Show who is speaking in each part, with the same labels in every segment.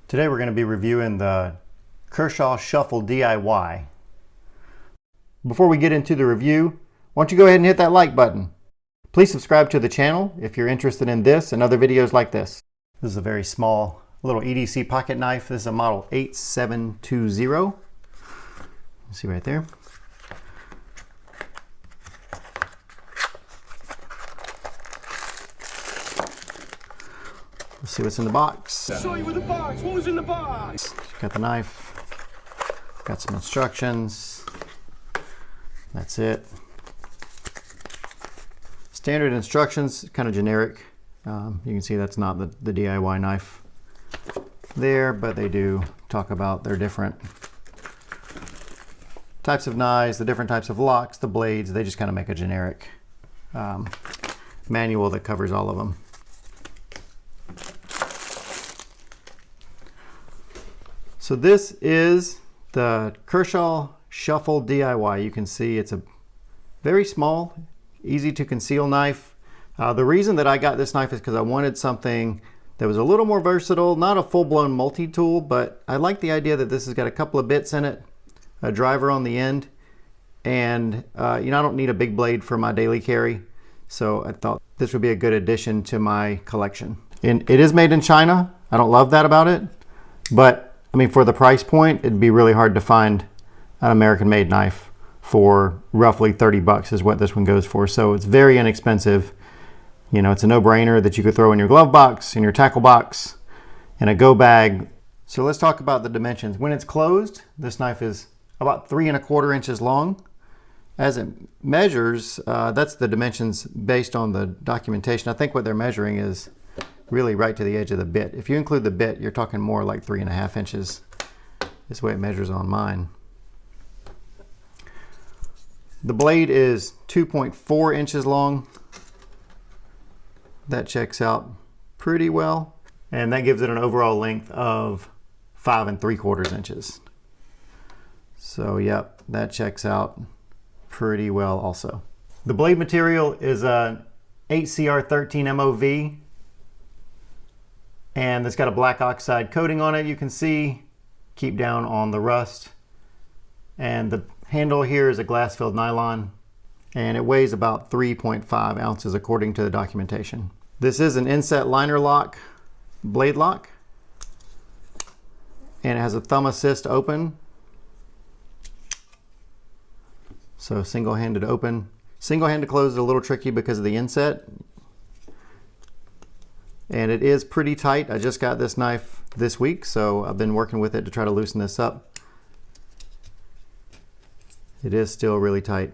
Speaker 1: Today we're going to be reviewing the Kershaw Shuffle DIY. Before we get into the review, why don't you go ahead and hit that like button. Please subscribe to the channel if you're interested in this and other videos like this. This is a very small little EDC pocket knife. This is a model 8720. See right there. Let's see what's in the box.
Speaker 2: Show you in the box. What was in the box?
Speaker 1: Got the knife. Got some instructions. That's it. Standard instructions, kind of generic. You can see that's not the DIY knife there, but they do talk about their different types of knives, the different types of locks, the blades. They just kind of make a generic manual that covers all of them. So this is the Kershaw Shuffle DIY. You can see it's a very small, easy to conceal knife. The reason that I got this knife is because I wanted something that was a little more versatile, not a full-blown multi-tool, but I like the idea that this has got a couple of bits in it, a driver on the end, and I don't need a big blade for my daily carry, so I thought this would be a good addition to my collection. And it is made in China. I don't love that about it, but I mean, for the price point, it'd be really hard to find an American-made knife for roughly 30 bucks is what this one goes for. So it's very inexpensive. You know, it's a no-brainer that you could throw in your glove box, in your tackle box, in a go bag. So let's talk about the dimensions. When it's closed, this knife is about 3¼ inches long. As it measures, that's the dimensions based on the documentation. I think what they're measuring is really right to the edge of the bit. If you include the bit, you're talking more like 3½ inches. This way it measures on mine. The blade is 2.4 inches long. That checks out pretty well. And that gives it an overall length of 5¾ inches. So yep, that checks out pretty well also. The blade material is a 8CR13 MOV. And it's got a black oxide coating on it. You can see, keep down on the rust. And the handle here is a glass-filled nylon, and it weighs about 3.5 ounces according to the documentation. This is an Inset liner lock, blade lock, and it has a thumb assist open. So single-handed open. Single-handed close is a little tricky because of the inset. And it is pretty tight. I just got this knife this week, so I've been working with it to try to loosen this up. It is still really tight.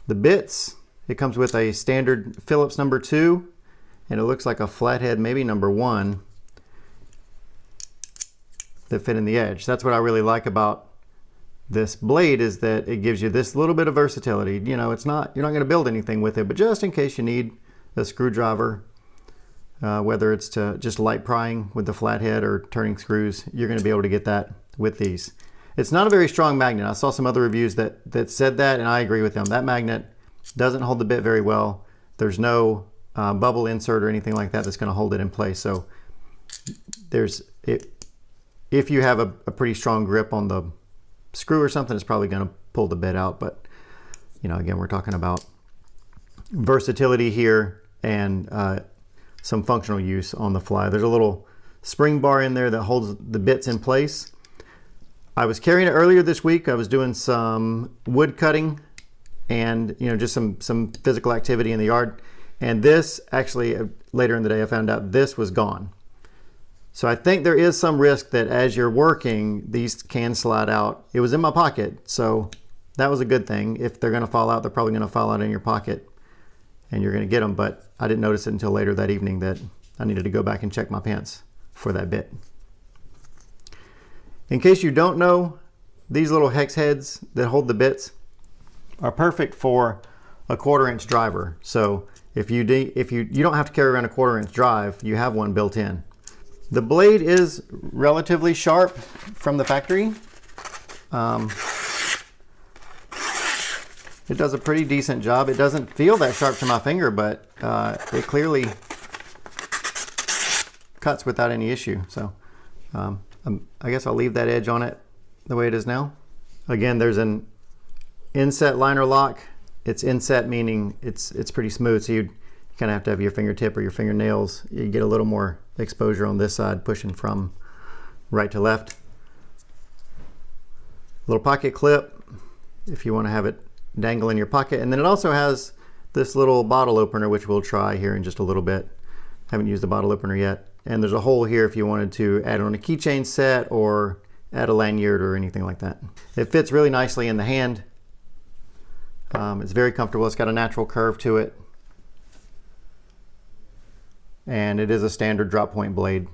Speaker 1: The bits, it comes with a standard Phillips #2, and it looks like a flathead, maybe #1, that fit in the edge. That's what I really like about this blade, is that it gives you this little bit of versatility. You know, you're not going to build anything with it, but just in case you need a screwdriver, whether it's to just light prying with the flathead or turning screws, you're going to be able to get that with these. It's not a very strong magnet. I saw some other reviews that said that, and I agree with them. That magnet doesn't hold the bit very well. There's no bubble insert or anything like that that's going to hold it in place. So if you have a pretty strong grip on the screw or something, it's probably going to pull the bit out. But again, we're talking about versatility here and some functional use on the fly. There's a little spring bar in there that holds the bits in place. I was carrying it earlier this week. I was doing some wood cutting and just some physical activity in the yard, and this actually later in the day I found out this was gone. So I think there is some risk that as you're working, these can slide out. It was in my pocket, so that was a good thing. If they're going to fall out, they're probably going to fall out in your pocket and you're going to get them, but I didn't notice it until later that evening that I needed to go back and check my pants for that bit. In case you don't know, these little hex heads that hold the bits are perfect for a 1/4 inch driver. So if you don't have to carry around a 1/4 inch drive, you have one built in. The blade is relatively sharp from the factory. It does a pretty decent job. It doesn't feel that sharp to my finger, but it clearly cuts without any issue. So I guess I'll leave that edge on it the way it is now. Again, there's an inset liner lock. It's inset meaning it's pretty smooth, so you kind of have to have your fingertip or your fingernails. You get a little more exposure on this side, pushing from right to left. Little pocket clip if you want to have it dangle in your pocket. And then it also has this little bottle opener, which we'll try here in just a little bit. Haven't used the bottle opener yet. And there's a hole here if you wanted to add on a keychain set or add a lanyard or anything like that. It fits really nicely in the hand. It's very comfortable. It's got a natural curve to it. And it is a standard drop point blade.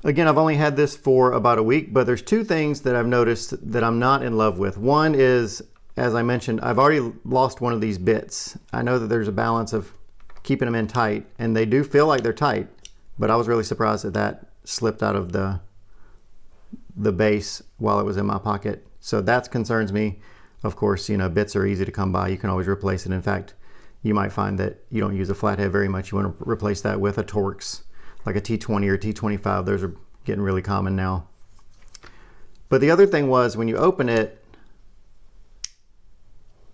Speaker 1: Again, I've only had this for about a week, but there's two things that I've noticed that I'm not in love with. One is, as I mentioned, I've already lost one of these bits. I know that there's a balance of keeping them in tight, and they do feel like they're tight, but I was really surprised that that slipped out of the base while it was in my pocket. So that concerns me. Of course, you know, bits are easy to come by. You can always replace it. In fact, you might find that you don't use a flathead very much. You want to replace that with a Torx, like a T20 or T25. Those are getting really common now. But the other thing was, when you open it,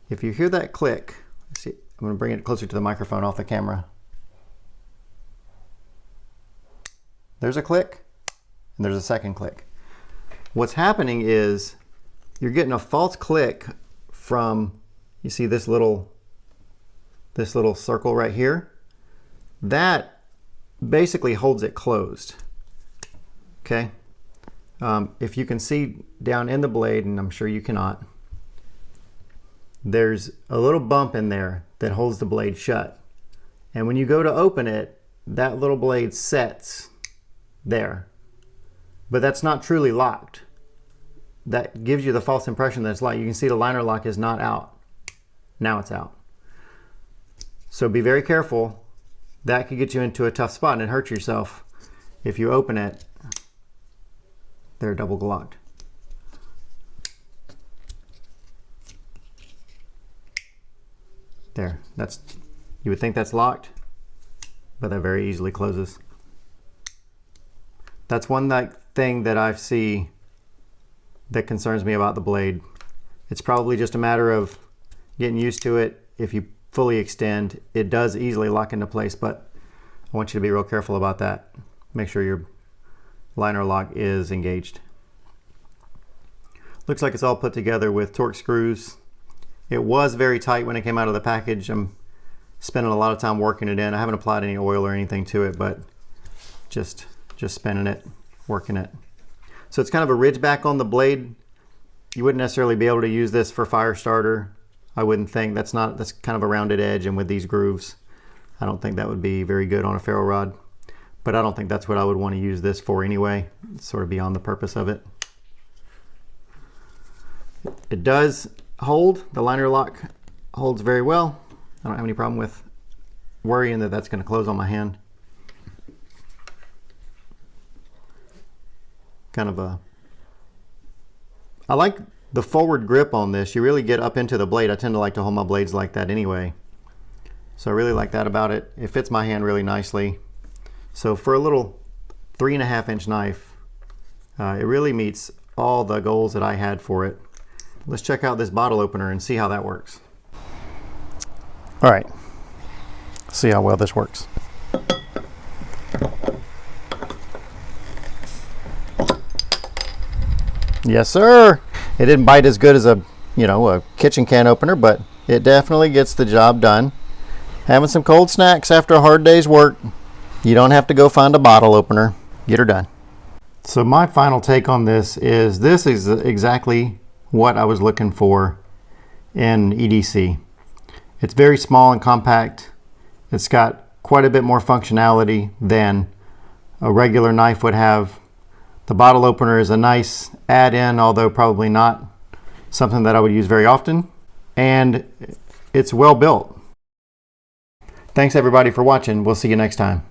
Speaker 1: if you hear that click, let's see, I'm going to bring it closer to the microphone off the camera. There's a click, and there's a second click. What's happening is you're getting a false click from, you see this little circle right here? That basically holds it closed. Okay? If you can see down in the blade, and I'm sure you cannot, there's a little bump in there that holds the blade shut. And when you go to open it, that little blade sets there. But that's not truly locked. That gives you the false impression that it's locked. You can see the liner lock is not out. Now it's out. So be very careful. That could get you into a tough spot and hurt yourself if you open it. They're double locked. There, you would think that's locked, but that very easily closes. That's one thing that I see that concerns me about the blade. It's probably just a matter of getting used to it. If you fully extend, it does easily lock into place, but I want you to be real careful about that. Make sure your liner lock is engaged. Looks like it's all put together with Torx screws. It was very tight when it came out of the package. I'm spending a lot of time working it in. I haven't applied any oil or anything to it, but just spinning it, working it. So it's kind of a ridge back on the blade. You wouldn't necessarily be able to use this for fire starter. I wouldn't think. That's kind of a rounded edge, and with these grooves, I don't think that would be very good on a ferro rod. But I don't think that's what I would want to use this for anyway. It's sort of beyond the purpose of it. It does hold. The liner lock holds very well. I don't have any problem with worrying that that's going to close on my hand. I like the forward grip on this. You really get up into the blade. I tend to like to hold my blades like that anyway. So I really like that about it. It fits my hand really nicely. So for a little 3.5 inch knife, it really meets all the goals that I had for it. Let's check out this bottle opener and see how that works. All right, see how well this works. Yes, sir. It didn't bite as good as a kitchen can opener, but it definitely gets the job done. Having some cold snacks after a hard day's work. You don't have to go find a bottle opener. Get her done. So my final take on this is exactly what I was looking for in EDC. It's very small and compact. It's got quite a bit more functionality than a regular knife would have. The bottle opener is a nice add-in, although probably not something that I would use very often. And it's well built. Thanks everybody for watching. We'll see you next time.